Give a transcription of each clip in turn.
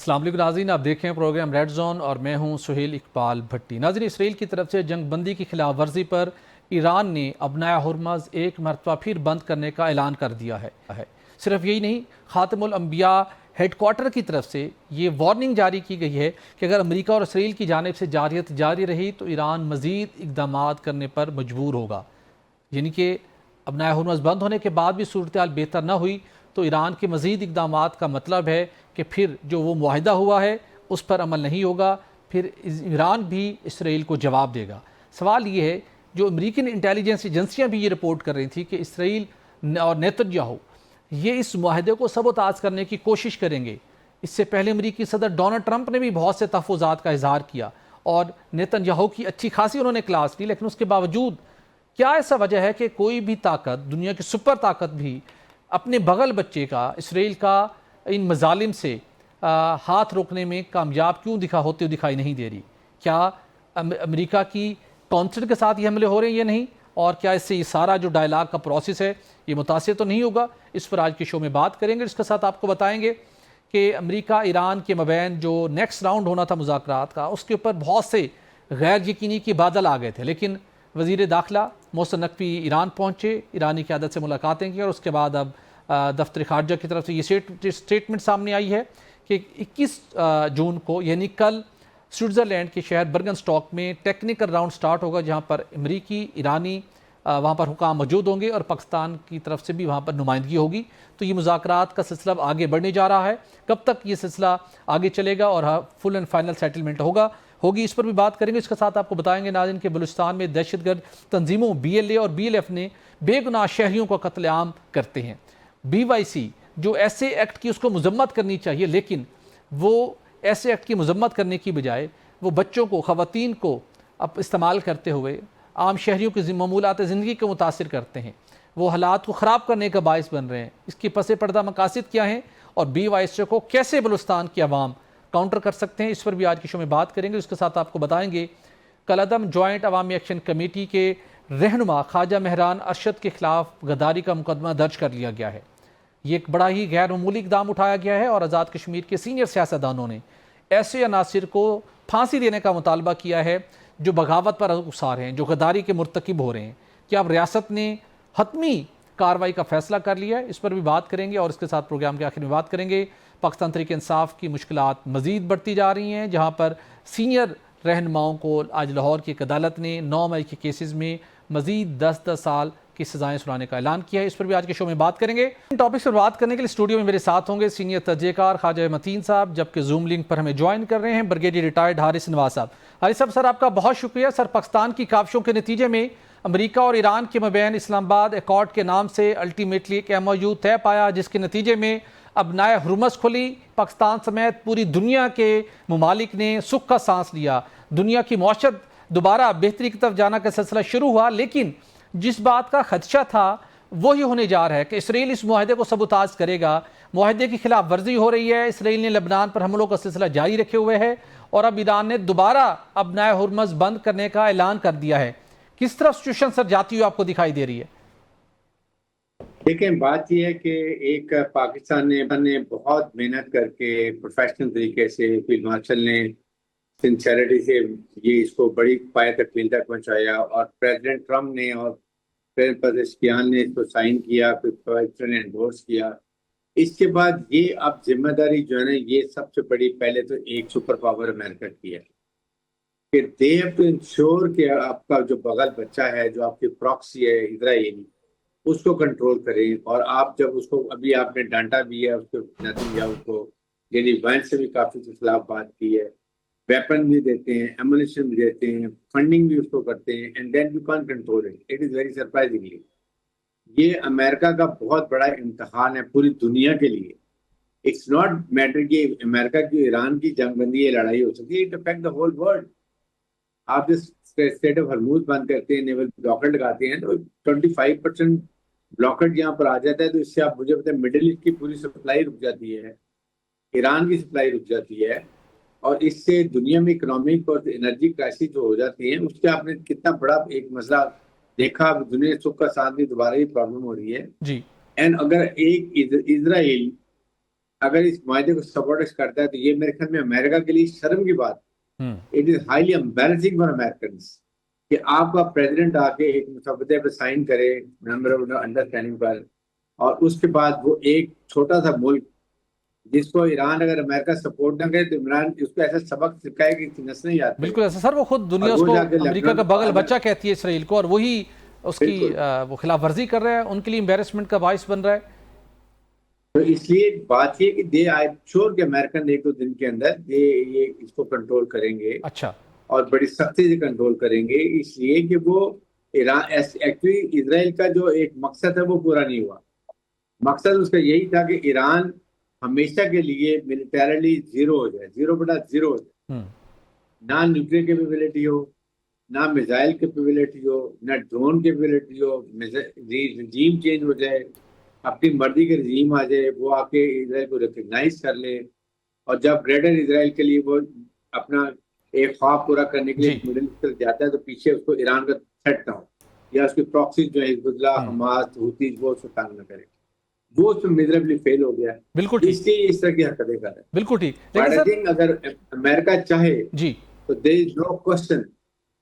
अस्सलाम वालेकुम नाज़रीन, आप देख रहे हैं प्रोग्राम रेड जोन और मैं हूं सुहेल इकबाल भट्टी। नाज़रीन, इसराइल की तरफ से जंग बंदी की खिलाफ वर्जी पर ईरान ने अपना हुर्मज़ एक मरतबा फिर बंद करने का ऐलान कर दिया है। सिर्फ यही नहीं, ख़ातमुल अंबिया हेडकोार्टर की तरफ से ये वार्निंग जारी की गई है कि अगर अमेरिका और इसराइल की जानिब से जारियत जारी रही तो ईरान मज़ीद इकदाम करने पर मजबूर होगा। यानी कि अपना हुर्मज़ बंद होने के बाद भी सूरत हाल बेहतर न हुई तो ईरान के मज़ीद इकदाम का मतलब है कि फिर जो वो मुआहिदा हुआ है उस पर अमल नहीं होगा, फिर ईरान भी इसराइल को जवाब देगा। सवाल ये है, जो अमेरिकन इंटेलिजेंस एजेंसियाँ भी ये रिपोर्ट कर रही थी कि इसराइल और नेतन्याहू ये इस मुआहिदे को सबोताज करने की कोशिश करेंगे। इससे पहले अमेरिकी सदर डोनाल्ड ट्रंप ने भी बहुत से तहफ़्फ़ुज़ात का इजहार किया और नेतन्याहू की अच्छी खासी उन्होंने क्लास ली, लेकिन उसके बावजूद क्या ऐसा वजह है कि कोई भी ताकत, दुनिया की सुपर ताकत भी अपने बगल बच्चे का, इसराइल का इन मजालिम से हाथ रोकने में कामयाब क्यों होते दिखाई नहीं दे रही? क्या अमेरिका की कॉन्सेंट के साथ ये हमले हो रहे हैं या नहीं? और क्या इससे ये सारा जो डायलॉग का प्रोसेस है ये मुतासिर तो नहीं होगा? इस पर आज के शो में बात करेंगे। इसके साथ आपको बताएंगे कि अमेरिका ईरान के मबैन जो नेक्स्ट राउंड होना था मुज़ाकरात का, उसके ऊपर बहुत से गैर यकीनी के बादल आ गए थे, लेकिन वज़ीर दाखिला मोहसिन नकवी ईरान पहुँचे, ईरानी क़यादत से मुलाकातें की और उसके बाद अब दफ्तर खारजा की तरफ से ये स्टेटमेंट सामने आई है कि 21 जून को यानी कल स्विट्ज़रलैंड के शहर बर्गनस्टॉक में टेक्निकल राउंड स्टार्ट होगा, जहां पर अमरीकी, ईरानी वहां पर हुकाम मौजूद होंगे और पाकिस्तान की तरफ से भी वहां पर नुमाइंदगी होगी। तो ये मुज़ाकरात का सिलसिला आगे बढ़ने जा रहा है। कब तक ये सिलसिला आगे चलेगा और फुल एंड फाइनल सेटलमेंट होगी, इस पर भी बात करेंगे। इसके साथ आपको बताएंगे नाज़रीन के बलूचिस्तान में दहशतगर्द तंजीमों BLA और BLF ने बेगुनाह शहरियों को कत्लेआम करते हैं। BYC जो ऐसे एक्ट की उसको मजम्मत करनी चाहिए, लेकिन वो ऐसे एक्ट की मजम्मत करने की बजाय वो बच्चों को, ख़वातीन को अब इस्तेमाल करते हुए आम शहरियों की मामूलात ज़िंदगी को मुतासिर करते हैं, वो हालात को ख़राब करने का बायस बन रहे हैं। इसके पसे पर्दा मकासद क्या हैं और BYC को कैसे बलूचिस्तान की आवाम काउंटर कर सकते हैं, इस पर भी आज के शो में बात करेंगे। उसके साथ आपको बताएंगे कलअदम जॉइंट अवामी एक्शन कमेटी के रहनुमा ख्वाजा महरान अरशद के खिलाफ गद्दारी का मुकदमा दर्ज कर लिया गया है। ये एक बड़ा ही गैर मामूली इकदाम उठाया गया है और आज़ाद कश्मीर के सीनियर सियासतदानों ने ऐसे अनासिर को फांसी देने का मुतालबा किया है जो बगावत पर उसार हैं, जो गद्दारी के मुर्तकिब हो रहे हैं। क्या अब रियासत ने हतमी कार्रवाई का फैसला कर लिया है? इस पर भी बात करेंगे और इसके साथ प्रोग्राम के आखिर में बात करेंगे पाकिस्तान तहरीक इंसाफ की मुश्किलात मज़ीद बढ़ती जा रही हैं, जहाँ पर सीनियर रहनुमाओं को आज लाहौर की एक अदालत ने 9 मई के केसेस में मज़ीद 10-10 साल की सजाएं सुनाने का ऐलान किया है। इस पर भी आज के शो में बात करेंगे। इन टॉपिक्स पर बात करने के लिए स्टूडियो में मेरे साथ होंगे सीनियर तजज़ियाकार ख्वाजा मतीन साहब, जबकि जूम लिंक पर हमें ज्वाइन कर रहे हैं ब्रिगेडियर रिटायर्ड हारिस नवाज साहब। हारिस साहब, सर आपका बहुत शुक्रिया। सर, पाकिस्तान की काविशों के नतीजे में अमेरिका और ईरान के मबैन इस्लामाबाद एकॉर्ड के नाम से अल्टीमेटली एक MOU तय पाया, जिसके नतीजे में अब नया हुर्मज़ खुली। पाकिस्तान समेत पूरी दुनिया के ममालिक ने सुख का सांस लिया, दुनिया की मौशत दोबारा बेहतरी की तरफ जाना का सिलसिला शुरू हुआ। लेकिन जिस बात का खदशा था वही होने जा रहा है कि इसराइल इस मुआहदे को सबूताज करेगा। मुआहदे की खिलाफ वर्जी हो रही है। इसराइल ने लेबनान पर हमलों का सिलसिला जारी रखे हुए है और अब ईरान ने दोबारा अब नया हुर्मज़ बंद करने का ऐलान कर दिया है। किस तरह सिचुएशन सर जाती हुई आपको दिखाई दे रही है? देखें, बात यह है कि एक पाकिस्तान ने बहुत मेहनत करके प्रोफेशनल तरीके से, फील्ड मार्शल ने सिंसेरिटी से ये इसको बड़ी पाए तकमील तक पहुंचाया और प्रेसिडेंट ट्रम्प ने और प्रेसिडेंट पज़ेश्कियान ने इसको साइन किया, फिर पाकिस्तान ने एंडोर्स किया। इसके बाद ये अब जिम्मेदारी जो है ना, ये सबसे बड़ी पहले तो एक सुपर पावर अमेरिका की है कि दे हैव टू इंश्योर कि आपका जो बगल बच्चा है, जो आपकी प्रॉक्सी है इजराइल, उसको कंट्रोल करें। और आप जब उसको, अभी आपने डांटा भी है उसको, नेतन्याहू को, यानी वैंस से भी काफी के खिलाफ बात की है, वेपन भी देते हैं, एमुनिशन भी देते हैं, फंडिंग भी उसको करते हैं, and then you can control it. It is very surprisingly ये अमेरिका का बहुत बड़ा इम्तहान है पूरी दुनिया के लिए। इट्स नॉट मैटर कि अमेरिका की ईरान की जंगबंदी, ये लड़ाई हो सकती है, it affect the whole world. आप जिस स्टेट ऑफ हरमूज बंद करते हैं, नेवल ब्लॉकेट लगाते हैं, तो 25% ब्लॉकेट यहाँ पर आ जाता है, तो इससे आप मुझे बताएं मिडिल ईस्ट की पूरी सप्लाई रुक जाती है, ईरान की सप्लाई रुक जाती है, और इससे दुनिया में इकोनॉमिक और एनर्जी क्राइसिस जो हो जाती है, उसके आपने कितना बड़ा एक मसला देखा। दुनिया सुख का साथ भी दोबारा ही प्रॉब्लम हो रही है जी। एंड अगर एक इजराइल अगर इस मायदे को सपोर्ट करता है तो ये मेरे ख्याल में अमेरिका के लिए शर्म की बात, it is highly embarrassing for American कि आपका प्रेसिडेंट आके एक मुसव्वदे पर साइन करे, मेमोरेंडम ऑफ अंडरस्टैंडिंग पर, और उसके बाद वो एक छोटा सा मुल्क जिसको ईरान अगर अमेरिका सपोर्ट ना करे तो इमरान उसको ऐसा सबक सिखाए कि नस्लें याद करें। बिल्कुल ऐसा सर, वो खुद और दुनिया वो उसको जाके अमेरिका का बगल बच्चा कहती है इसराइल को, और वही उसकी बिल्कुल। वो खिलाफ वर्जी कर रहा है, उनके लिए एम्बेरसमेंट का बाइस बन रहा है। तो इसलिए बात ये कि दे आई श्योर कि अमेरिकन एक दो दिन के अंदर ये इसको कंट्रोल करेंगे अच्छा। और बड़ी सख्ती से कंट्रोल करेंगे, इसलिए कि वो ईरान एक्चुअली इसराइल का जो एक मकसद है वो पूरा नहीं हुआ। मकसद उसका यही था कि ईरान हमेशा के लिए मिलिटरली जीरो हो जाए, जीरो बटा जीरो हो जाए, ना न्यूक्लियर कैपेबिलिटी हो, ना मिसाइल कैपेबिलिटी हो, ना ड्रोन कैपेबिलिटी हो, रजीम चेंज हो जाए, अपनी मर्जी के रजीम आ जाए, वो आके इसराइल को रिकग्नाइज कर ले, और जब ग्रेटर इसराइल के लिए वो अपना एक ख्वाब पूरा करने के लिए जी। मिडिल ईस्ट जाता है तो पीछे उसको ईरान का थ्रेट ना हो, या उसकी प्रॉक्सी जो है हिजबुल्लाह, हमास, हूथी, वो उसको तंग न करे। वो उसमें मिजरेबली फेल हो गया, बिल्कुल ठीक। इसलिए इस तरह की हरकतें कर रहे हैं। बिल्कुल ठीक, बट लेकिन आई सर थिंक अगर अमेरिका चाहे जी तो देयर इज नो क्वेश्चन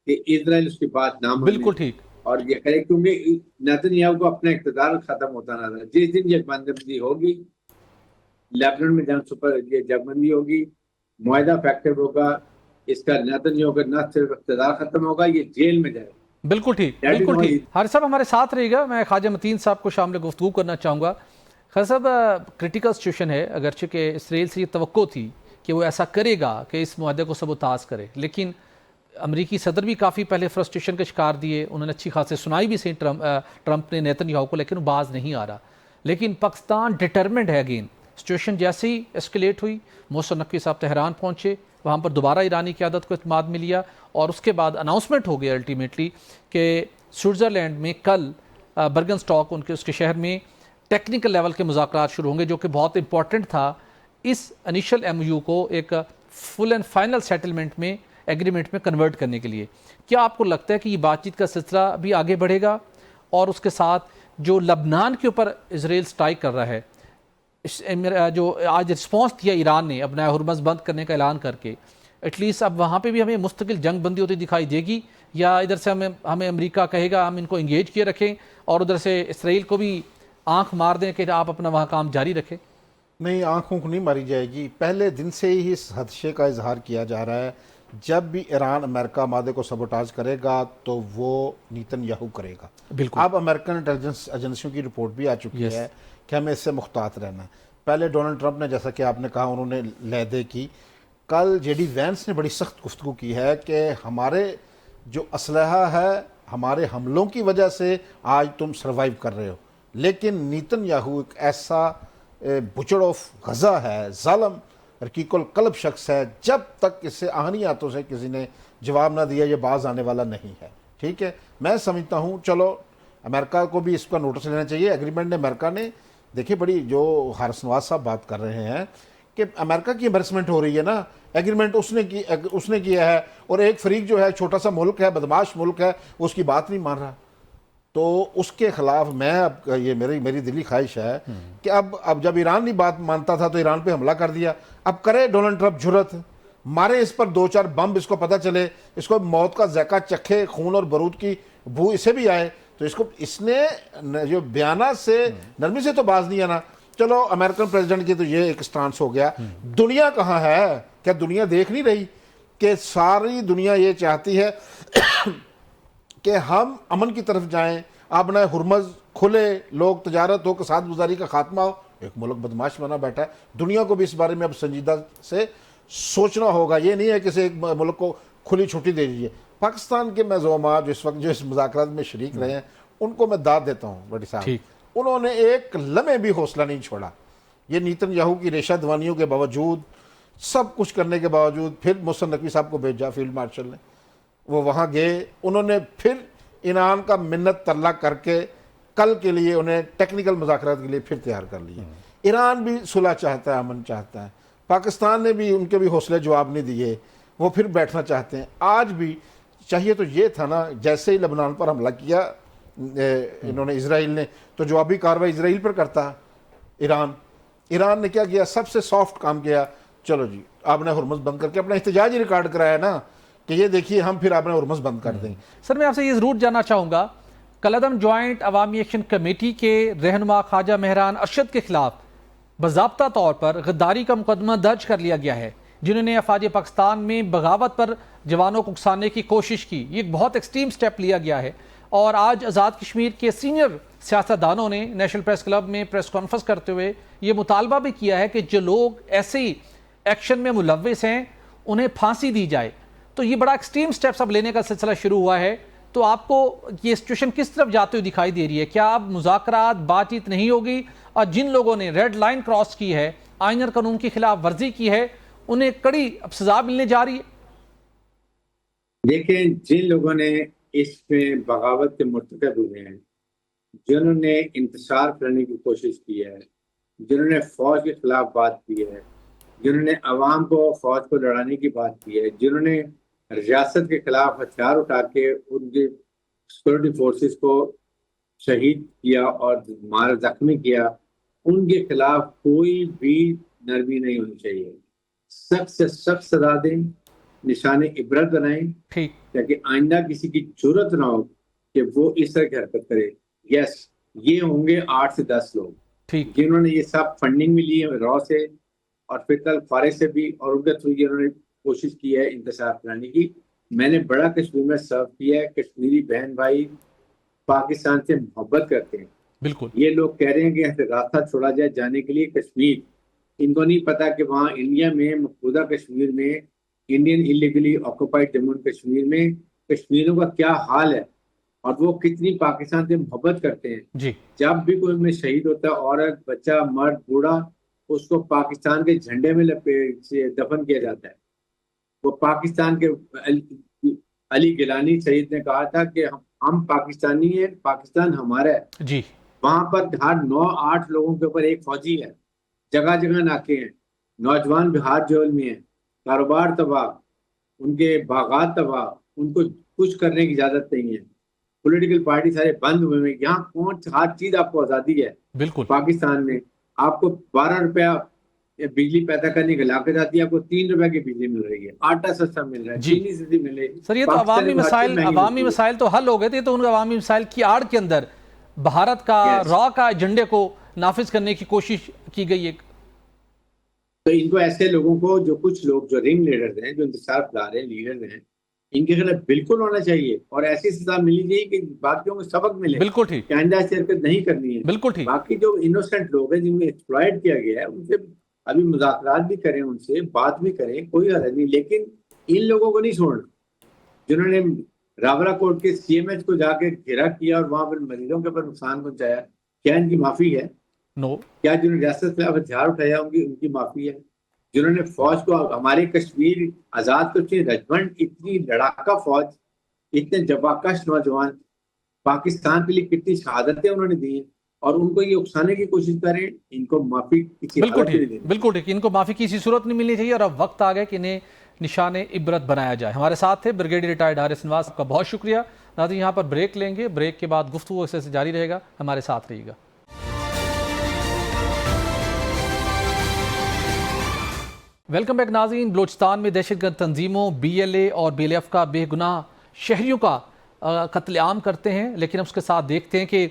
कि इजराइल उसकी बात ना माने बिल्कुल ठीक। और ये करे, क्योंकि नेतन्याहू को अपना इक़्तिदार खत्म होता नजर, जिस दिन ये बंदबंदी होगी, लेबनान में जंग सुपर ये जंगबंदी होगी, मुआहदा इफेक्टिव होगा, इसका नेतन्याहू का न सिर्फ इक़्तिदार खत्म होगा, ये जेल में जाएगा। बिल्कुल ठीक। दैट इज बिल्कुल ठीक। वाई। हारिस साहब हमारे साथ रहिएगा, मैं ख्वाजा मतीन साहब को शामिल गुफ्तगू करना चाहूँगा। खान साहब, क्रिटिकल सिचुएशन है, अगरचे कि इसराइल से ये तवक्को थी कि वो ऐसा करेगा कि इस मुआहदे को सबोताज करे, लेकिन अमरीकी सदर भी काफ़ी पहले फ्रस्ट्रेशन के शिकार दिए, उन्होंने अच्छी खासी सुनाई भी सही ट्रंप ने नेतन्याहू को, लेकिन वो बाज नहीं आ रहा। लेकिन पाकिस्तान डिटरमेंट है अगेन। सिचुएशन जैसे ही एस्केलेट हुई, मोहसिन नकवी साहब तेहरान पहुँचे, वहाँ पर दोबारा ईरानी क़यादत को इत्मीनान मिल लिया, और उसके बाद अनाउंसमेंट हो गया अल्टीमेटली कि स्विट्ज़रलैंड में कल बर्गनस्टॉक उनके उसके शहर में टेक्निकल लेवल के मुज़ाकरात शुरू होंगे, जो कि बहुत इंपॉर्टेंट था इस इनिशियल MOU को एक फुल एंड फाइनल सेटलमेंट में, एग्रीमेंट में कन्वर्ट करने के लिए। क्या आपको लगता है कि ये बातचीत का सिलसिला भी आगे बढ़ेगा, और उसके साथ जो लबनान के ऊपर इसराइल स्ट्राइक कर रहा है, जो आज रिस्पॉन्स दिया ईरान ने अपना हुरमज़ बंद करने का ऐलान करके, एटलीस्ट अब वहाँ पे भी हमें मुस्तकिल जंग बंदी होती दिखाई देगी, या इधर से हमें अमेरिका कहेगा हम इनको इंगेज किए रखें, और उधर से इसराइल को भी आंख मार दें कि आप अपना वहाँ काम जारी रखें? नहीं, आंखों को नहीं मारी जाएगी। पहले दिन से ही इस खदशे का इजहार किया जा रहा है, जब भी ईरान अमेरिका मादे को सबोटाज करेगा तो वो नेतन्याहू करेगा। बिल्कुल। अब अमेरिकन इंटेलिजेंस एजेंसियों की रिपोर्ट भी आ चुकी है कि हमें इससे मुख्तात रहना है। पहले डोनाल्ड ट्रंप ने, जैसा कि आपने कहा, उन्होंने लहदे की। कल JD वैंस ने बड़ी सख्त गुफ्तगू की है कि हमारे जो असलहा है, हमारे हमलों की वजह से आज तुम सर्वाइव कर रहे हो, लेकिन नेतन्याहू एक ऐसा बुचड़ ऑफ गज़ा है, जालम रकीकुल कल्ब शख्स है, जब तक इससे आहनी हाथों से किसी ने जवाब ना दिया ये बाज आने वाला नहीं है। ठीक है, मैं समझता हूँ चलो अमेरिका को भी इसका नोटिस लेना चाहिए। एग्रीमेंट ने, अमेरिका ने, देखिए बड़ी जो हारिस नवाज साहब बात कर रहे हैं कि अमेरिका की एम्बेरसमेंट हो रही है ना, एग्रीमेंट उसने किया है, और एक फरीक जो है छोटा सा मुल्क है, बदमाश मुल्क है, उसकी बात नहीं मान रहा। तो उसके खिलाफ मैं, अब ये मेरी दिली ख्वाहिश है कि अब जब ईरान नहीं बात मानता था तो ईरान पे हमला कर दिया, अब करे डोनाल्ड ट्रंप जुर्रत, मारे इस पर 2-4 बम, इसको पता चले, इसको मौत का ज़ायका चखे, खून और बरूद की बू इसे भी आए, तो इसको, इसने जो बयाना से नरमी से तो बाज नहीं आना। चलो अमेरिकन प्रेसिडेंट की तो ये एक स्टांस हो गया। दुनिया कहाँ है? क्या दुनिया देख नहीं रही कि सारी दुनिया ये चाहती है कि हम अमन की तरफ जाएं, अपना हुरमज़ खुले, लोग तजारत हो, साथ गुजारी का खात्मा हो। एक मुल्क बदमाश बना बैठा है। दुनिया को भी इस बारे में अब संजीदा से सोचना होगा। ये नहीं है किसी एक मुल्क को खुली छुट्टी दे दीजिए। पाकिस्तान के मज़ोमा जो इस वक्त जो इस मुज़ाकरात में शरीक रहे हैं, उनको मैं दाद देता हूँ बड़ी साहब, उन्होंने एक लम्हे भी हौसला नहीं छोड़ा। ये नेतन्याहू की रेशा दवानियों के बावजूद, सब कुछ करने के बावजूद, फिर मोहसिन नकवी साहब को भेजा फील्ड मार्शल ने, वो वहाँ गए, उन्होंने फिर ईरान का मिन्नत तरला करके कल के लिए उन्हें टेक्निकल मुज़ाकरात के लिए फिर तैयार कर लिया। ईरान भी सुलह चाहता है, अमन चाहता है। पाकिस्तान ने भी, उनके भी हौसले जवाब नहीं दिए, वो फिर बैठना चाहते हैं। आज भी चाहिए तो ये था ना, जैसे ही लबनान पर हमला किया इन्होंने, इसराइल ने, तो जवाबी कार्रवाई इसराइल पर करता ईरान, ईरान ने क्या किया, सबसे सॉफ्ट काम किया, चलो जी आपने हुर्मुज़ बंद करके अपना एहतजाज ही रिकॉर्ड कराया ना कि ये देखिए हम फिर आपने हुर्मुज़ बंद कर देंगे। सर मैं आपसे ये ज़रूर जानना चाहूँगा, कलअदम जॉइंट अवामी एक्शन कमेटी के रहनुमा ख्वाजा मेहरान अरशद के खिलाफ बाज़ाब्ता तौर पर गद्दारी का मुकदमा दर्ज कर लिया गया है, जिन्होंने अफवाज पाकिस्तान में बगावत पर जवानों को उकसाने की कोशिश की। ये एक बहुत एक्सट्रीम स्टेप लिया गया है और आज आज़ाद कश्मीर के सीनियर सियासतदानों ने नेशनल प्रेस क्लब में प्रेस कॉन्फ्रेंस करते हुए ये मुतालबा भी किया है कि जो लोग ऐसे ही एक्शन में मुलव्विस हैं उन्हें फांसी दी जाए। तो ये बड़ा एक्सट्रीम स्टेप्स अब लेने का सिलसिला शुरू हुआ है, तो आपको ये सिचुएशन किस तरफ जाते हुए दिखाई दे रही है? क्या अब मुज़ाकरात बातचीत नहीं होगी और जिन लोगों ने रेड लाइन क्रॉस की है, आइन और कानून की खिलाफ वर्जी की है, उन्हें कड़ी अब सजा मिलने जा रही है? देखें, जिन लोगों ने इसमें बगावत के मुर्तकब हुए हैं, जिन्होंने इंतशार करने की कोशिश की है, जिन्होंने फौज के खिलाफ बात की है, जिन्होंने अवाम को फौज को लड़ाने की बात की है, जिन्होंने रियासत के खिलाफ हथियार उठा के उनके सिक्योरिटी फोर्सेस को शहीद किया और मार जख्मी किया, उनके खिलाफ कोई भी नरमी नहीं होनी चाहिए। सख्त से सख्त सजा दें, निशाने इबरत बनाएं, ठीक, ताकि आइंदा किसी की जरूरत ना हो कि वो इस तरह की हरकत करे। यस, ये होंगे 8 से 10 लोग ठीक, जिन्होंने ये सब फंडिंग भी ली है रॉ से और फिर कल फारे से भी, और उनके थ्रू जिन्होंने कोशिश की है इंतशार कराने की। मैंने बड़ा कश्मीर में सर्व किया है, कश्मीरी बहन भाई पाकिस्तान से मोहब्बत करते हैं। बिल्कुल, ये लोग कह रहे हैं कि ऐसे रास्ता छोड़ा जाए जाने के लिए कश्मीर। इनको नहीं पता कि वहाँ इंडिया में मकबूजा कश्मीर में, Indian illegally occupied Jammu and Kashmir में कश्मीरियों का क्या हाल है और वो कितनी पाकिस्तान से मोहब्बत करते हैं। जी, जब भी कोई में शहीद होता है, औरत, बच्चा, मर्द, बूढ़ा, उसको पाकिस्तान के झंडे में लपेट से दफन किया जाता है। वो पाकिस्तान के अली गिलानी शहीद ने कहा था कि हम पाकिस्तानी हैं, पाकिस्तान हमारा है। जी, वहां पर हर 9-8 लोगों के ऊपर एक फौजी है, जगह जगह नाके हैं, नौजवान बिहार जेल में है, कारोबार तबाह, उनके बागात तबाह, उनको कुछ करने की इजाजत नहीं है, पॉलिटिकल पार्टी सारे बंद हुए हैं। यहाँ कौन हर चीज आपको आजादी है बिल्कुल, पाकिस्तान में। आपको 12 रुपया बिजली पैदा करने के लाके जाती है, आपको 3 रुपए की बिजली मिल रही है, आटा सस्ता मिल रहा है, जी। चीनी सस्ती मिल रही है। सर ये तो पाकिस्तान अवामी में मसाइल, हर चीज़ महंगी अवामी मिलती है। मसाइल तो हल हो गए थे, तो उन अवामी मसाइल की आड़ के अंदर भारत का Yes. रॉ का एजेंडे को नाफिज करने की कोशिश की गई है। तो इनको ऐसे लोगों को, जो कुछ लोग जो रिंग लीडर्स हैं, जो इंतजार फैला रहे हैं, लीडर्स हैं, इनके खिलाफ बिल्कुल होना चाहिए और ऐसी सजा मिलनी चाहिए कि बाकियों को सबक मिले, बिल्कुल ठीक, कि आइंदा ऐसी हरकत नहीं करनी है। बिल्कुल ठीक, बाकी जो इनोसेंट लोग हैं जिनको एक्सप्लॉइट किया गया है, उनसे अभी मुज़ाकरात भी करें, उनसे बात भी करें, कोई हर्ज नहीं, लेकिन इन लोगों को नहीं छोड़ना जिन्होंने रावलाकोट के CMH को जाके घेरा किया और वहां पर मरीजों के ऊपर नुकसान पहुंचाया। क्या इनकी माफी है? नो, क्या जिन्होंने रियासत से हथियार उठाया उनकी माफी है? जिन्होंने फौज को, हमारे कश्मीर आजाद कश्मीर रजमंड, इतनी लड़ाका फौज, इतने जबाकश नौजवान, पाकिस्तान के लिए कितनी शहादतें उन्होंने दी हैं और उनको ये उकसाने की कोशिश करें, इनको माफी किसी बिल्कुल हालत में नहीं ठीक, देनी। बिल्कुल ठीक, इनको माफी की किसी सूरत नहीं मिलनी चाहिए और अब वक्त आ गया कि इन्हें निशाने इबरत बनाया जाए। हमारे साथ थे ब्रिगेडियर रिटायर्ड हारिस नवाज, आपका बहुत शुक्रिया। नाज़रीन यहाँ पर ब्रेक लेंगे, ब्रेक के बाद गुफ्तगू ऐसे जारी रहेगा, हमारे साथ रहिएगा। वेलकम बैक नाज़रीन। बलूचिस्तान में दहशतगर्द तंजीमों BLA और BLF का बेगुनाह शहरियों का कत्लेआम करते हैं, लेकिन उसके साथ देखते हैं कि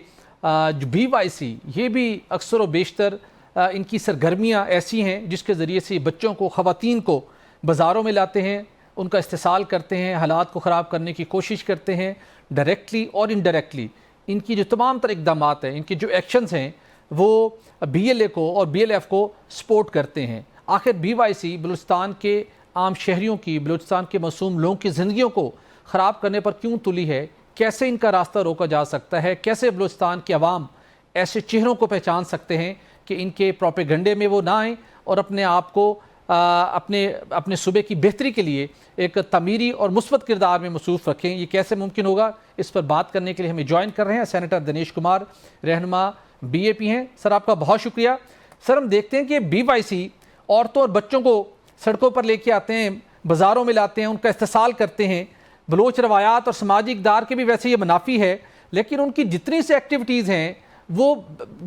जो BYC ये भी अक्सर व बेशतर इनकी सरगर्मियाँ ऐसी हैं जिसके ज़रिए से बच्चों को, ख़वातीन को बाज़ारों में लाते हैं, उनका इस्तेसाल करते हैं, हालात को ख़राब करने की कोशिश करते हैं, डायरेक्टली और इनडायरेक्टली। इनकी जो तमाम तरह इक़दामात हैं, इनके जो एक्शंस हैं, वो BLA को और BLF को सपोर्ट करते हैं। आखिर BYC बलूचिस्तान के आम शहरियों की, बलूचिस्तान के मासूम लोगों की ज़िंदगियों को ख़राब करने पर क्यों तुली है? कैसे इनका रास्ता रोका जा सकता है? कैसे बलूचिस्तान के अवाम ऐसे चेहरों को पहचान सकते हैं कि इनके प्रोपेगंडे में वो ना आएँ और अपने आप को अपने सूबे की बेहतरी के लिए एक तमीरी और मुस्बत किरदार में मसरूफ़ रखें? ये कैसे मुमकिन होगा? इस पर बात करने के लिए हमें ज्वाइन कर रहे हैं सेनेटर दिनेश कुमार, रहनुमा BAP हैं। सर आपका बहुत शुक्रिया। सर हम देखते हैं कि BYC औरतों और बच्चों को सड़कों पर लेके आते हैं, बाज़ारों में लाते हैं, उनका इस्तेसाल करते हैं। बलोच रवायात और समाजी इक़दार के भी वैसे ये मुनाफी है, लेकिन उनकी जितनी सी एक्टिविटीज़ हैं वो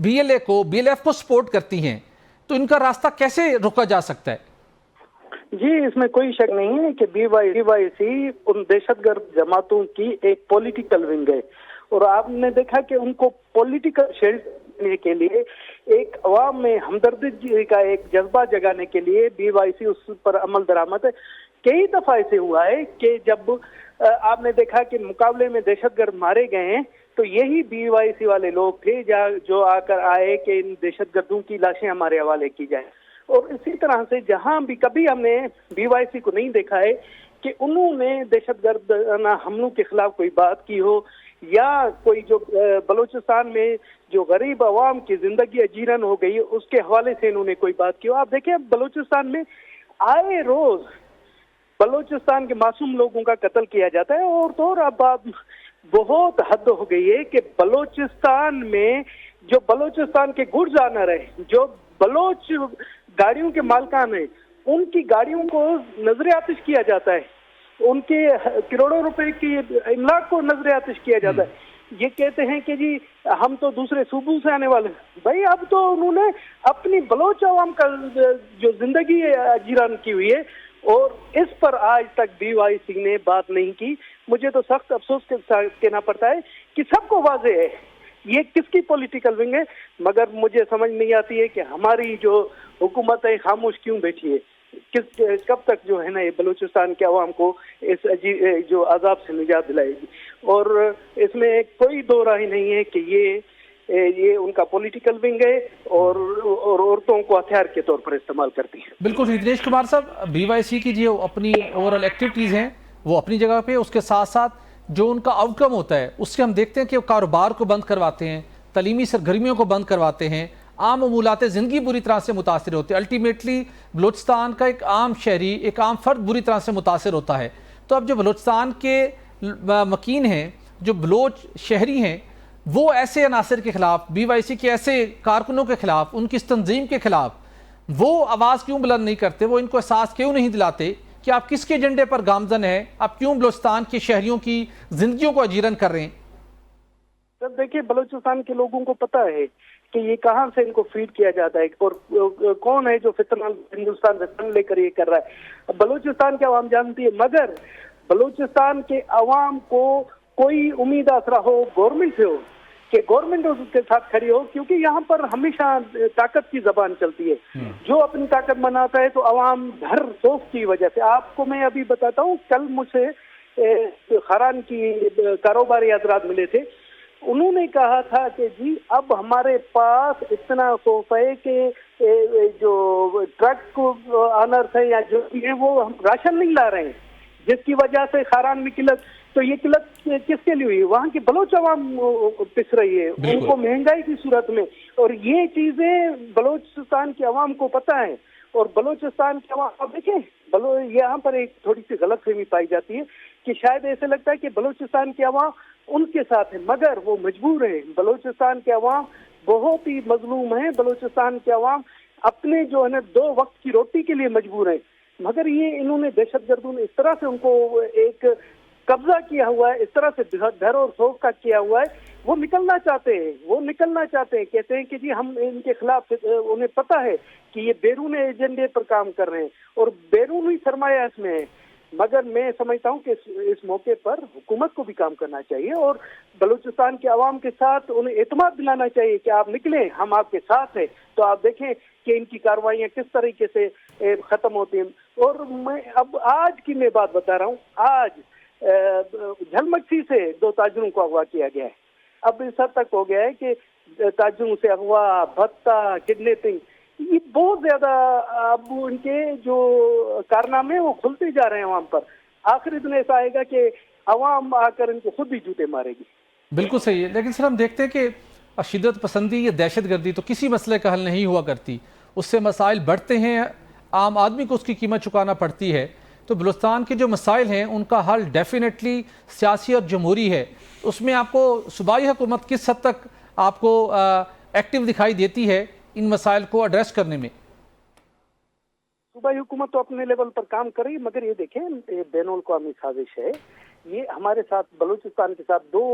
BLA को, BLF को सपोर्ट करती हैं। तो इनका रास्ता कैसे रोका जा सकता है? जी, इसमें कोई शक नहीं है कि बीवाईसी उन दहशतगर्द जमातों की एक पॉलिटिकल विंग है और आपने देखा कि उनको पॉलिटिकल शेल्ड देने के लिए एक अवाम में हमदर्दी का एक जज्बा जगाने के लिए बीवाईसी उस पर अमल दरामद है। कई दफा ऐसे हुआ है कि जब आपने देखा कि मुकाबले में दहशतगर्द मारे गए हैं तो यही बीवाईसी वाले लोग थे जो आकर आए कि इन दहशतगर्दों की लाशें हमारे हवाले की जाए। और इसी तरह से जहां भी कभी हमने बीवाईसी को नहीं देखा है कि उन्होंने दहशतगर्द हमलों के खिलाफ कोई बात की हो या कोई जो बलूचिस्तान में जो गरीब अवाम की जिंदगी अजीरन हो गई उसके हवाले से इन्होंने कोई बात की हो। आप देखिए बलूचिस्तान में आए रोज बलूचिस्तान के मासूम लोगों का कत्ल किया जाता है और तो और अब बहुत हद हो गई है कि बलूचिस्तान में जो बलूचिस्तान के गुड्स ऑनर है, जो बलोच गाड़ियों के मालकान है, उनकी गाड़ियों को नजर आतिश किया जाता है, उनके करोड़ों रुपए की इमलाक को नजर आतिश किया जाता है। ये कहते हैं कि जी हम तो दूसरे सूबों से आने वाले हैं। भाई अब तो उन्होंने अपनी बलोच अवाम का जो जिंदगी अजीरान की हुई है और इस पर आज तक बीवाईसी ने बात नहीं की। मुझे तो सख्त अफसोस के साथ कहना पड़ता है कि सबको वाज़ेह है ये किसकी पॉलिटिकल विंग है, मगर मुझे समझ नहीं आती है कि हमारी जो हुकूमत है खामोश क्यों बैठी है। कब तक जो है ना ये बलूचिस्तान के अवाम को इस जो अजाब से निजात दिलाएगी। और इसमें कोई दो राय नहीं है कि ये उनका पॉलिटिकल विंग है और औरतों को हथियार के तौर पर इस्तेमाल करती है। बिल्कुल दिनेश कुमार साहब, बीवाईसी की जो अपनी ओवरऑल एक्टिविटीज़ हैं वो अपनी जगह पे, उसके साथ साथ जो उनका आउटकम होता है उससे हम देखते हैं कि वो कारोबार को बंद करवाते हैं, तलीमी सरगर्मियों को बंद करवाते हैं, आम अमूलात ज़िंदगी बुरी तरह से मुतासर होते हैं। अल्टीमेटली बलूचिस्तान का एक आम शहरी, एक आम फर्द बुरी तरह से मुतासर होता है। तो अब जो बलूचिस्तान के मकीन हैं, जो बलोच शहरी हैं, वो ऐसे अनासर के खिलाफ, बीवाईसी के ऐसे कारकुनों के खिलाफ, उनकी इस तंजीम के खिलाफ वो आवाज़ क्यों बुलंद नहीं करते? वो इनको एहसास क्यों नहीं दिलाते कि आप किसके एजेंडे पर गामजन है? आप क्यों बलूचिस्तान के शहरियों की जिंदगियों को अजीरन कर रहे हैं? सर देखिए, बलूचिस्तान के लोगों को पता है कि ये कहां से इनको फीड किया जाता है और कौन है जो फितना हिंदुस्तान से फंड लेकर ये कर रहा है। बलूचिस्तान के अवाम जानती है, मगर बलूचिस्तान के अवाम को कोई उम्मीद आसरा हो गवर्नमेंट से हो कि गवर्नमेंट उसके साथ खड़ी हो, क्योंकि यहाँ पर हमेशा ताकत की जबान चलती है। जो अपनी ताकत मनाता है तो अवाम धर सोच की वजह से। आपको मैं अभी बताता हूँ, कल मुझसे खरान की कारोबारी हजरात मिले थे। उन्होंने कहा था कि जी अब हमारे पास इतना खौफ है कि जो ट्रक ऑनर्स है या जो भी है वो हम राशन नहीं ला रहे हैं, जिसकी वजह से खरान में किल्लत। तो ये किल्लत किसके लिए हुई? वहाँ की बलोच अवाम पिस रही है, उनको महंगाई की सूरत में। और ये चीजें बलोचिस्तान के अवाम को पता है। और बलोचिस्तान के अवाम, अब देखें, यहाँ पर एक थोड़ी सी गलतफहमी पाई जाती है कि शायद ऐसे लगता है कि बलोचिस्तान के अवाम उनके साथ है, मगर वो मजबूर है। बलोचिस्तान के अवाम बहुत ही मजलूम है। बलोचिस्तान के अवाम अपने जो है ना 2 वक्त की रोटी के लिए मजबूर है, मगर ये इन्होंने दहशतगर्दों ने इस तरह से उनको एक कब्जा किया हुआ है, इस तरह से डर और खौफ का किया हुआ है। वो निकलना चाहते हैं, कहते हैं कि जी हम इनके खिलाफ, उन्हें पता है कि ये बैरूनी एजेंडे पर काम कर रहे हैं और बैरूनी सरमाया इसमें है। मगर मैं समझता हूँ कि इस मौके पर हुकूमत को भी काम करना चाहिए और बलूचिस्तान के अवाम के साथ उन्हें एतमाद दिलाना चाहिए कि आप निकलें, हम आपके साथ हैं। तो आप देखें कि इनकी कार्रवाइयाँ किस तरीके से खत्म होती हैं। और मैं अब आज की मैं बात बता रहा हूँ, आज झलमक्सी से 2 ताजरों को अगवा किया गया है। अब इस हद तक हो गया है कि ताजरों से अगवा, भत्ता, किडनैपिंग, ये बहुत ज्यादा अब उनके जो कारनामे वो खुलते जा रहे हैं अवाम पर। आखिर दिन ऐसा आएगा कि अवाम आकर इनको खुद ही जूते मारेगी। बिल्कुल सही है, लेकिन सर हम देखते हैं कि शिद्दत पसंदी या दहशतगर्दी तो किसी मसले का हल नहीं हुआ करती, उससे मसाइल बढ़ते हैं, आम आदमी को उसकी कीमत चुकाना पड़ती है। तो बलूचिस्तान के जो मसाइल हैं उनका हल डेफिनेटली सियासी और जमहूरी है। उसमें आपको सूबाई हुकूमत किस हद तक आपको एक्टिव दिखाई देती है इन मसाइल को एड्रेस करने में? सूबाई हुकूमत तो अपने लेवल पर काम कर रही है, मगर ये देखें, बैनुल अक़वामी साजिश है। ये हमारे साथ बलूचिस्तान के साथ 2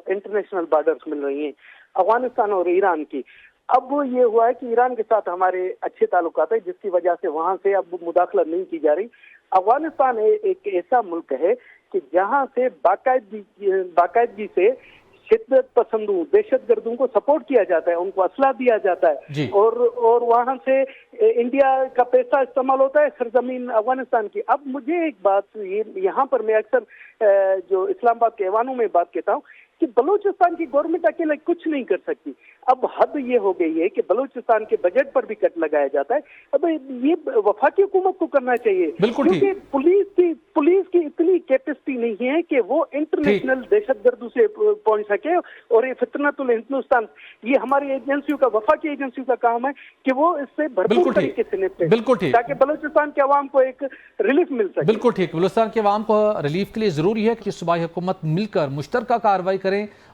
इंटरनेशनल बॉर्डर्स मिल रही हैं, अफगानिस्तान और ईरान की। अब ये हुआ है कि ईरान के साथ हमारे अच्छे ताल्लुकात है, जिसकी वजह से वहां से अब मुदाखलत नहीं की जा रही। अफगानिस्तान एक ऐसा मुल्क है कि जहां से बाकायदगी से शिद्दत पसंदों, दहशतगर्दों को सपोर्ट किया जाता है, उनको असला दिया जाता है, और वहां से इंडिया का पैसा इस्तेमाल होता है सरजमीन अफगानिस्तान की। अब मुझे एक बात यहाँ पर मैं अक्सर जो इस्लामाबाद के ऐवानों में बात कहता हूँ कि बलूचिस्तान की गवर्नमेंट अकेले कुछ नहीं कर सकती। अब हद ये हो गई है कि बलूचिस्तान के बजट पर भी कट लगाया जाता है। अब ये वफाकी हुकूमत को करना चाहिए, क्योंकि पुलिस की इतनी कैपेसिटी नहीं है कि वो इंटरनेशनल दहशतगर्दों से पहुंच सके। और ये फितनतुल हिंदुस्तान, ये हमारी एजेंसियों का, वफाकी एजेंसियों का काम है कि वो इससे भरपूर तरीके से निपटे, ताकि बलूचिस्तान के अवाम को एक रिलीफ मिल सके। बिल्कुल ठीक। बलूचिस्तान के अवाम को रिलीफ के लिए जरूरी है कि सूबाई हुकूमत मिलकर मुश्तरका कार्रवाई करें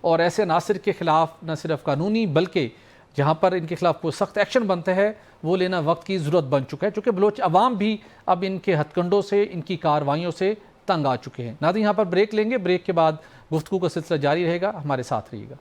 और ऐसे नासिर के खिलाफ न सिर्फ कानूनी बल्कि जहां पर इनके खिलाफ कोई सख्त एक्शन बनते हैं वो लेना वक्त की ज़रूरत बन चुका है, क्योंकि बलोच अवाम भी अब इनके हथकंडों से, इनकी कार्रवाइयों से तंग आ चुके हैं। नाज़रीन, यहाँ पर ब्रेक लेंगे, ब्रेक के बाद गुफ्तगू का सिलसिला जारी रहेगा, हमारे साथ रहिएगा।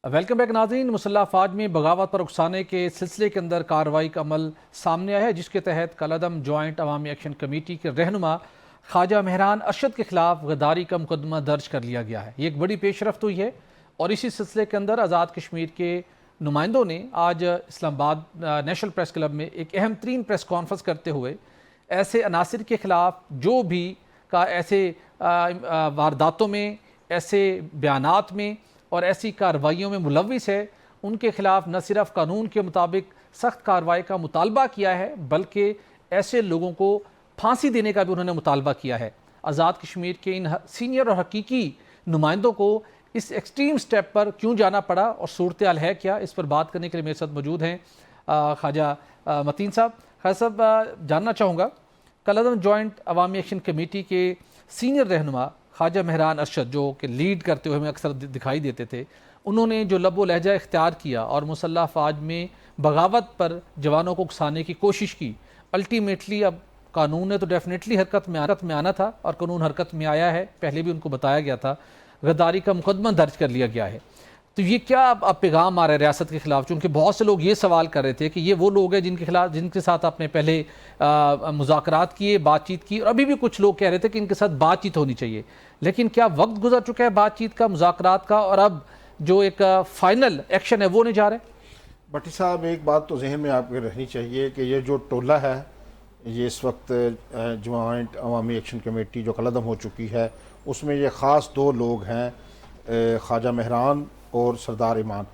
वेलकम बैक नाज़रीन। मुसल्लह अफवाज में बगावत पर उकसाने के सिलसिले के अंदर कार्रवाई का अमल सामने आया है, जिसके तहत कलअदम जॉइंट अवामी एक्शन कमेटी के रहनुमा ख्वाजा मेहरान अरशद के खिलाफ गद्दारी का मुकदमा दर्ज कर लिया गया है। ये एक बड़ी पेशरफ्त हुई है और इसी सिलसिले के अंदर आज़ाद कश्मीर के नुमाइंदों ने आज इस्लामाबाद नेशनल प्रेस क्लब में एक अहम तरीन प्रेस कॉन्फ्रेंस करते हुए ऐसे अनासिर के खिलाफ जो भी का ऐसे वारदातों में, ऐसे बयानात में और ऐसी कार्रवाइयों में मुलविस है, उनके खिलाफ न सिर्फ कानून के मुताबिक सख्त कार्रवाई का मुतालबा किया है बल्कि ऐसे लोगों को फांसी देने का भी उन्होंने मुतालबा किया है। आज़ाद कश्मीर के इन सीनियर और हकीकी नुमाइंदों को इस एक्सट्रीम स्टेप पर क्यों जाना पड़ा और सूरत हाल है क्या, इस पर बात करने के लिए मेरे साथ मौजूद हैं ख्वाजा मतीन साहब। ख्वाजा साहब, जानना चाहूँगा, कलअदम जॉइंट अवामी एक्शन कमेटी के सीनियर रहनुमा ख्वाजा मेहरान अरशद, जो कि लीड करते हुए हमें अक्सर दिखाई देते थे, उन्होंने जो लबो लहजा इख्तियार किया और मुसल्लह अफवाज में बगावत पर जवानों को उकसाने की कोशिश की, अल्टीमेटली अब कानून ने तो डेफिनेटली हरकत में आना था और कानून हरकत में आया है। पहले भी उनको बताया गया था, गद्दारी का मुकदमा दर्ज कर लिया गया है। तो ये क्या अब पैगाम आ रहा है रियासत के खिलाफ? क्योंकि बहुत से लोग ये सवाल कर रहे थे कि ये वो लोग हैं जिनके साथ आपने पहले मुज़ाकरात किए, बातचीत की, और अभी भी कुछ लोग कह रहे थे कि इनके साथ बातचीत होनी चाहिए, लेकिन क्या वक्त गुजर चुका है बातचीत का, मुज़ाकरात का, और अब जो एक फाइनल एक्शन है वो नहीं जा रहे? भट्टी साहब, एक बात तो जहन में आपके रहनी चाहिए कि ये जो टोला है, ये इस वक्त जॉइंट अवामी एक्शन कमेटी जो कलअदम हो चुकी है, उसमें ये ख़ास दो लोग हैं, ख्वाजा मेहरान और सरदार ईमान।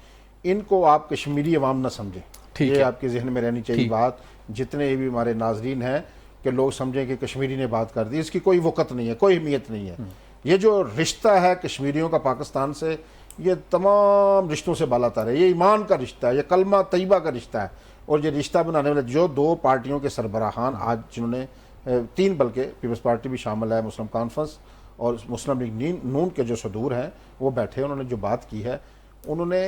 इनको आप कश्मीरी अवाम न समझें, ये आपके जहन में रहनी चाहिए बात। जितने भी हमारे नाजरीन हैं कि लोग समझें कि कश्मीरी ने बात कर दी, इसकी कोई वक़्त नहीं है, कोई अहमियत नहीं है। ये जो रिश्ता है कश्मीरियों का पाकिस्तान से, ये तमाम रिश्तों से बालातर है। ये ईमान का रिश्ता है, ये कलमा तैयबा का रिश्ता है। और ये रिश्ता बनाने वाले जो दो पार्टियों के सरबराहान आज, जिन्होंने तीन, बल्कि पीपल्स पार्टी भी शामिल है, मुस्लिम कॉन्फ्रेंस और मुस्लिम लीग नून के जो सदूर हैं, वो बैठे, उन्होंने जो बात की है, उन्होंने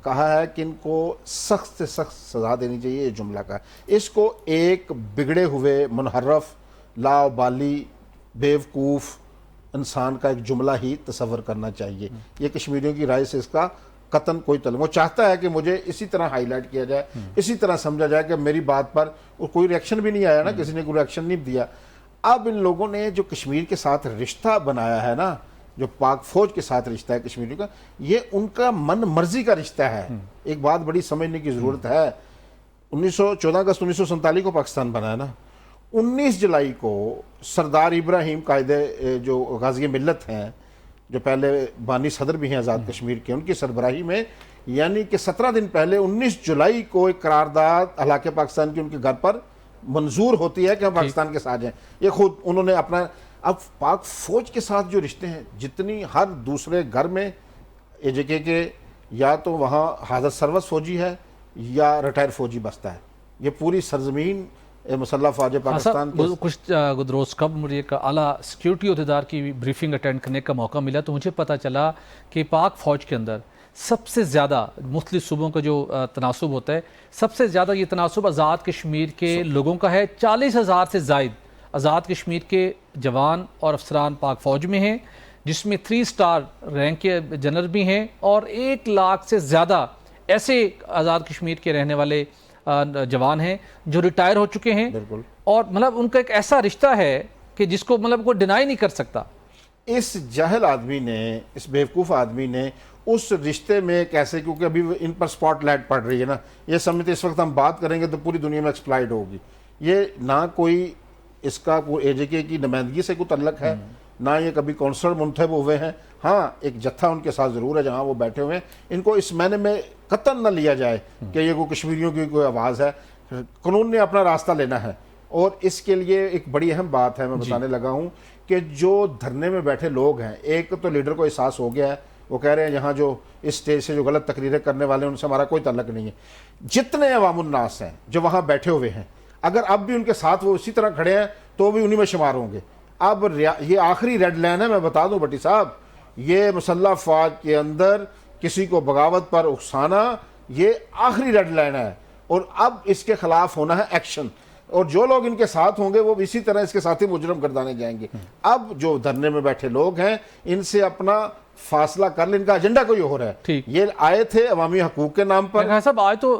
कहा है कि इनको सख्त से सख्त सज़ा देनी चाहिए। ये जुमला का, इसको एक बिगड़े हुए, मुनहरफ, लावाली, बेवकूफ़ इंसान का एक जुमला ही तसव्वुर करना चाहिए। ये कश्मीरियों की राय से इसका कतन कोई तलब, वो चाहता है कि मुझे इसी तरह हाईलाइट किया जाए, इसी तरह समझा जाए कि मेरी बात पर, और कोई रिएक्शन भी नहीं आया ना, किसी ने कोई रिएक्शन नहीं दिया। अब इन लोगों ने जो कश्मीर के साथ रिश्ता बनाया है ना, जो पाक फौज के साथ रिश्ता है कश्मीर का, ये उनका मन मर्जी का रिश्ता है। एक बात बड़ी समझने की जरूरत है, 14 अगस्त 1947 को पाकिस्तान बना है ना, 19 जुलाई को सरदार इब्राहिम कायदे जो गाज़ी मिल्लत हैं, जो पहले बानी सदर भी हैं आज़ाद कश्मीर के, उनकी सरबराही में, यानी कि 17 दिन पहले 19 जुलाई को एक करारदाद हलाके पाकिस्तान की उनके घर पर मंजूर होती है कि हम पाकिस्तान के साथ हैं। ये खुद उन्होंने अपना, अब पाक फौज के साथ जो रिश्ते हैं, जितनी हर दूसरे घर में एजेके के या तो वहाँ हाज़र सर्विस फौजी है या रिटायर फौजी बसता है। ये पूरी सरजमीन मुसल्लह फ़ौज पाकिस्तान कुछ रोज़ कब मुझे एक आला सिक्योरिटी अहदेदार की ब्रीफिंग अटेंड करने का मौका मिला, तो मुझे पता चला कि पाक फ़ौज के अंदर सबसे ज़्यादा मुख्तलिफ सूबों का जो तनासुब होता है, सबसे ज़्यादा ये तनासुब आज़ाद कश्मीर के लोगों का है। 40,000 से ज़ायद आज़ाद कश्मीर के जवान और अफसरान पाक फ़ौज में हैं, जिसमें 3 स्टार रैंक के जनरल भी हैं और 1 लाख से ज़्यादा ऐसे आज़ाद कश्मीर के रहने वाले जवान हैं जो रिटायर हो चुके हैं। बिल्कुल। और मतलब उनका एक ऐसा रिश्ता है कि जिसको मतलब कोई डिनाई नहीं कर सकता। इस जाहिल आदमी ने, इस बेवकूफ़ आदमी ने उस रिश्ते में कैसे, क्योंकि अभी इन पर स्पॉटलाइट पड़ रही है ना, ये समझते इस वक्त हम बात करेंगे तो पूरी दुनिया में एक्सप्लाइड होगी। ये ना कोई इसका कोई एजेके की नुमाइंदगी से कोई तल्लक है, ना ये कभी कौंसलर मुंतखब हुए हैं। हाँ, एक जत्था उनके साथ ज़रूर है जहाँ वो बैठे हुए हैं। इनको इस महीने में कतन न लिया जाए कि ये कोई कश्मीरियों की कोई आवाज़ है। कानून ने अपना रास्ता लेना है और इसके लिए एक बड़ी अहम बात है, मैं बताने लगा हूँ कि जो धरने में बैठे लोग हैं, एक तो लीडर को एहसास हो गया है, वो कह रहे हैं यहाँ जो इस स्टेज से जो गलत तकरीरें करने वाले हैं उनसे हमारा कोई ताल्लुक नहीं है। जितने अवामुन्नास हैं जो वहाँ बैठे हुए हैं, अगर अब भी उनके साथ वो उसी तरह खड़े हैं तो भी उन्हीं में शुमार होंगे। अब ये आखिरी रेड लाइन है, मैं बता दूं भट्टी साहब, ये मुसल्लह फौज के अंदर किसी को बगावत पर उकसाना ये आखिरी रेड लाइन है और अब इसके खिलाफ होना है एक्शन। और जो लोग इनके साथ होंगे वो इसी तरह इसके साथी मुजरम गर्दाने जाएंगे। अब जो धरने में बैठे लोग हैं इनसे अपना फासला कर ले, इनका एजेंडा कोई और है। ये आए थे अवामी हकूक के नाम पर। साहब आए तो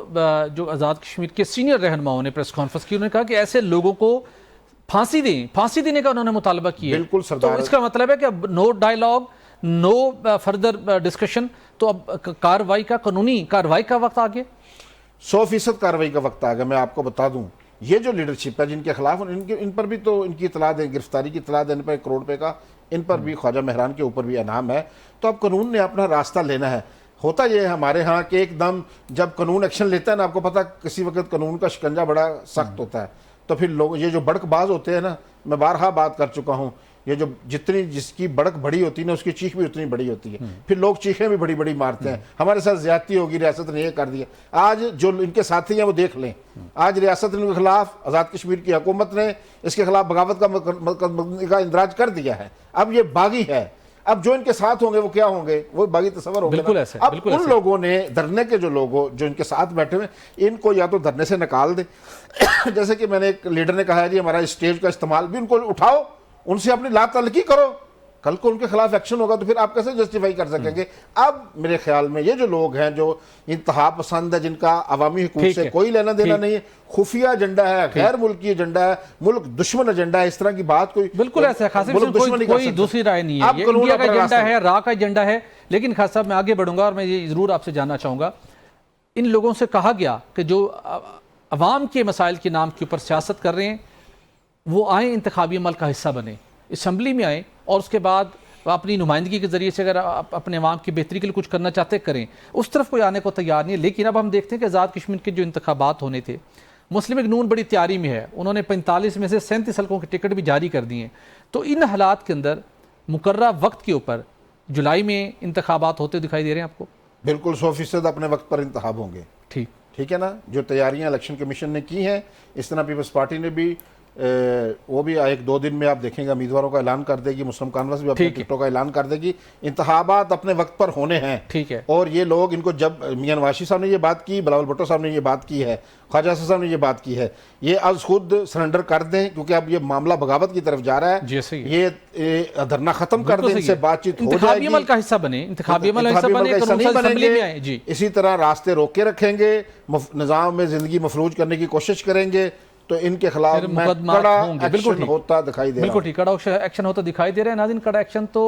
जो आज़ाद कश्मीर के सीनियर रहनुमाओं ने प्रेस कॉन्फ्रेंस की, उन्होंने कहा कि ऐसे लोगों को फांसी दें, फांसी देने का उन्होंने मुतालबा किया। बिल्कुल सरदार, तो इसका मतलब है कि अब no dialogue, no further discussion, तो अब कार्रवाई का, कानूनी कार्रवाई का वक्त आ गया। 100% कार्रवाई का वक्त आ गया। मैं आपको बता दूं, ये जो लीडरशिप है जिनके खिलाफ, इन पर भी तो इनकी इतला दे, गिरफ्तारी की इतला देने पर 1 करोड़ रुपए का इन पर भी, ख्वाजा मेहरान के ऊपर भी इनाम है। तो अब कानून ने अपना रास्ता लेना है। होता यह है हमारे यहाँ कि एकदम जब कानून एक्शन लेता है ना, आपको पता किसी वक्त कानून का शिकंजा बड़ा सख्त होता है, तो फिर लोग ये जो बड़कबाज होते हैं ना, मैं बारहा बात कर चुका हूँ, ये जो जितनी जिसकी बड़क बड़ी होती है ना उसकी चीख भी उतनी बड़ी होती है। फिर लोग चीखें भी बड़ी बड़ी मारते हैं, हमारे साथ ज्यादती होगी, रियासत ने ये कर दिया। आज जो इनके साथी हैं वो देख लें, आज रियासत ने इनके खिलाफ, आज़ाद कश्मीर की हुकूमत ने इसके खिलाफ बगावत का इंदराज कर दिया है। अब ये बागी है, अब जो इनके साथ होंगे वो क्या होंगे, वो बागी तस्वर होंगे। अब उन लोगों ने, धरने के जो लोग जो इनके साथ बैठे हुए, इनको या तो धरने से निकाल दे जैसे कि मैंने एक लीडर ने कहा है जी हमारा स्टेज का इस्तेमाल भी, उनको उठाओ, उनसे अपनी लातल्लकी करो, कल को उनके खिलाफ एक्शन होगा तो फिर आप कैसे जस्टिफाई कर सकेंगे। अब मेरे ख्याल में ये जो लोग हैं जो इंतहा पसंद है, जिनका अवामी हुकूक से कोई लेना देना नहीं है, खुफिया एजेंडा है, गैर मुल्की एजेंडा है, मुल्क दुश्मन एजेंडा है, इस तरह की बात कोई बिल्कुल ऐसा कोई दूसरी राय नहीं है। ये इंडिया का एजेंडा है, रा का एजेंडा है। लेकिन खास साहब मैं आगे बढ़ूंगा और मैं ये जरूर आपसे जानना चाहूंगा, इन लोगों से कहा गया कि जो अवाम के मसाइल के नाम के ऊपर सियासत कर रहे हैं वो आए, इंतखाबी अमल का हिस्सा बने, असम्बली में आए और उसके बाद अपनी नुमाइंदगी के जरिए से अगर आप अपने अवाम की बेहतरी के लिए कुछ करना चाहते करें, उस तरफ कोई आने को तैयार नहीं है। लेकिन अब हम देखते हैं कि आज़ाद कश्मीर के जो इंतखाबात होने थे, मुस्लिम लीग नून बड़ी तैयारी में है, उन्होंने 45 में से 37 हल्कों के टिकट भी जारी कर दिए हैं। तो इन हालात के अंदर मुकर्रर वक्त के ऊपर जुलाई में इंतखाबात होते दिखाई दे रहे हैं आपको? बिल्कुल 100% अपने वक्त पर इंतखाब होंगे। ठीक है ना, जो तैयारियां इलेक्शन कमीशन ने की हैं, इस तरह पीपल्स पार्टी ने भी वो भी 1-2 दिन में आप देखेंगे उम्मीदवारों का ऐलान कर देगी, मुस्लिम कांग्रेस भी अपने टिकटों का ऐलान कर देगी। इंतखाबात अपने वक्त पर होने हैं। ठीक है। और ये लोग, इनको जब मियां नवाशी साहब ने ये बात की, बिलावल भुट्टो साहब ने ये बात की है, ख्वाजा साहब ने ये बात की है, ये आज खुद सरेंडर कर दें, क्योंकि अब ये मामला बगावत की तरफ जा रहा है। ये धरना खत्म कर दें, इनसे बातचीत हो जाएगी, अमल का हिस्सा बने, इंतखाबी अमल का हिस्सा बनेंगे। इसी तरह रास्ते रोके रखेंगे, निजाम में जिंदगी मफलूज करने की कोशिश करेंगे, तो इनके खिलाफ कड़ा एक्शन होता दिखाई दे रहा है। बिल्कुल ठीक, कड़ा एक्शन होता दिखाई दे रहा है। नाज़रीन, कड़ा एक्शन तो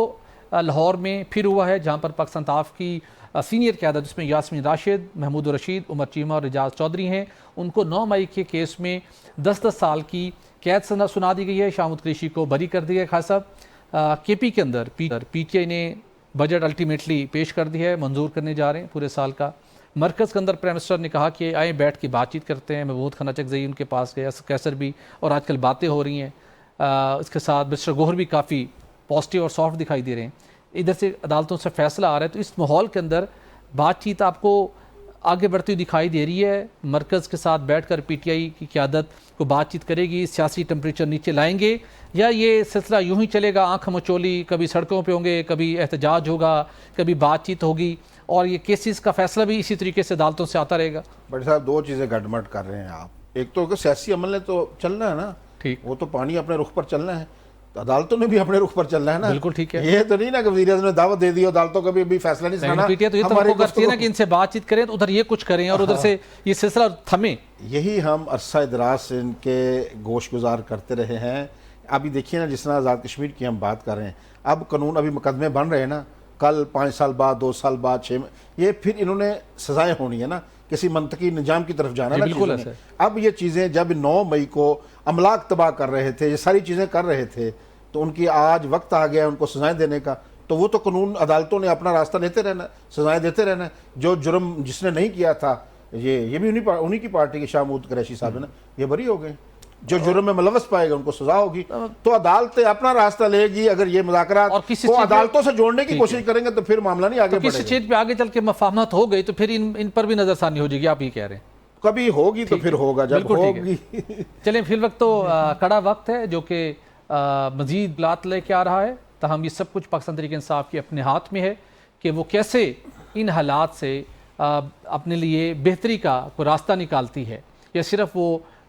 लाहौर में फिर हुआ है, जहां पर पाकिस्तान ताफ की सीनियर क़यादत जिसमें यास्मीन राशिद, महमूद रशीद, उमर चीमा और रिजाज चौधरी हैं, उनको 9 मई के केस में 10-10 साल की कैद सजा सुना दी गई है। शामुद कुरैशी को बरी कर दिया है। खास साहब, KP के अंदर PTI ने बजट अल्टीमेटली पेश कर दिया है, मंजूर करने जा रहे हैं पूरे साल का। मरकज़ के अंदर प्राइम मिनिस्टर ने कहा कि आए बैठ के बातचीत करते हैं। महमूद खाना चकजई उनके पास गया, कैसर भी, और आजकल बातें हो रही हैं। इसके साथ मिस्टर गोहर भी काफ़ी पॉजिटिव और सॉफ्ट दिखाई दे रहे हैं। इधर से अदालतों से फैसला आ रहा है, तो इस माहौल के अंदर बातचीत आपको आगे बढ़ती हुई दिखाई दे रही है। मरकज़ के साथ बैठकर PTI की क़यादत को बातचीत करेगी, सियासी टेम्परेचर नीचे लाएंगे, या ये सिलसिला यूं ही चलेगा, आँख मचोली, कभी सड़कों पे होंगे, कभी एहतजाज होगा, कभी बातचीत होगी, और ये केसेस का फैसला भी इसी तरीके से अदालतों से आता रहेगा? बड़े साहब, 2 चीज़ें गड़बड़ कर रहे हैं आप। एक तो सियासी अमल ने तो चलना है ना, ठीक, वो तो पानी अपने रुख पर चलना है। तो अदालतों ने भी अपने रुख पर चलना है ना। बिल्कुल ठीक है। ये तो नहीं ना कि वज़ीर-ए-आज़म ने दावत दे दी, अदालतों का भी अभी फैसला नहीं सुनाना। पीटीआई तो ये हमारी तो करती है ना गुफ्तगू- कि इनसे बातचीत करें तो उधर ये कुछ करें और उधर से ये सिलसिला थमे। यही हम अरसा दराज से इनके गोश गुजार करते रहे हैं। अभी देखिए ना, जिस तरह आज़ाद कश्मीर की हम बात कर रहे हैं, अब कानून अभी मुकदमे बन रहे हैं ना, कल 5 साल बाद, 2 साल बाद, 6 ये फिर इन्होंने सजाएं होनी है ना, किसी मंतकी निजाम की तरफ जाना जी, ना बिल्कुल चीज़ों ने। ऐसा अब ये चीज़ें जब 9 मई को अमलाक तबाह कर रहे थे, ये सारी चीज़ें कर रहे थे, तो उनकी आज वक्त आ गया उनको सजाएं देने का। तो वो तो कानून अदालतों ने अपना रास्ता लेते रहना, सजाएं देते रहना। जो जुर्म जिसने नहीं किया था, ये भी उन्हीं की पार्टी के शाहमूद कुरैशी साहब है ना, ये बरी हो गए। जो जुर्म में मुलव्वस पाएगा उनको सजा होगी। तो अदालतें अपना रास्ता लेगी। अगर ये मुज़ाकरात और किसी को चीज़ में- अदालतों से जोड़ने की ठीक कोशिश है। करेंगे तो फिर मामला नहीं आगे तो किसी बढ़ेगा। चीज पे आगे चल के मफाहमत हो गई तो फिर इन पर भी नजरसानी हो जाएगी, आप ये कह रहे हैं। कभी होगी तो फिर होगा, जब बिल्कुल ठीक होगी। चलें, फिल वक्त तो कड़ा वक्त है जो कि मजीद लात लेके आ रहा है। तहम ये सब कुछ पाकिस्तान तहरीक इंसाफ के अपने हाथ में है कि वो कैसे इन हालात से अपने लिए बेहतरी का कोई रास्ता निकालती है, या सिर्फ वो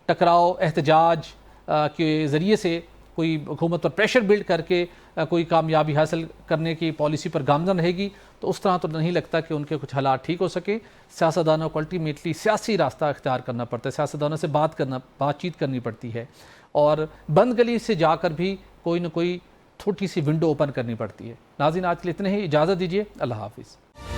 टकराव एहतजाज के ज़रिए से कोई हुकूमत पर प्रेशर बिल्ड करके कोई कामयाबी हासिल करने की पॉलिसी पर गामजन रहेगी। तो उस तरह तो नहीं लगता कि उनके कुछ हालात ठीक हो सके। सियासतदानों को अल्टीमेटली सियासी रास्ता अख्तियार करना पड़ता है, सियासतदानों से बातचीत करनी पड़ती है, और बंद गली से जाकर भी कोई ना कोई छोटी सी विंडो ओपन करनी पड़ती है। नाज़रीन, आज के लिए इतने ही, इजाज़त दीजिए। अल्लाह हाफिज़।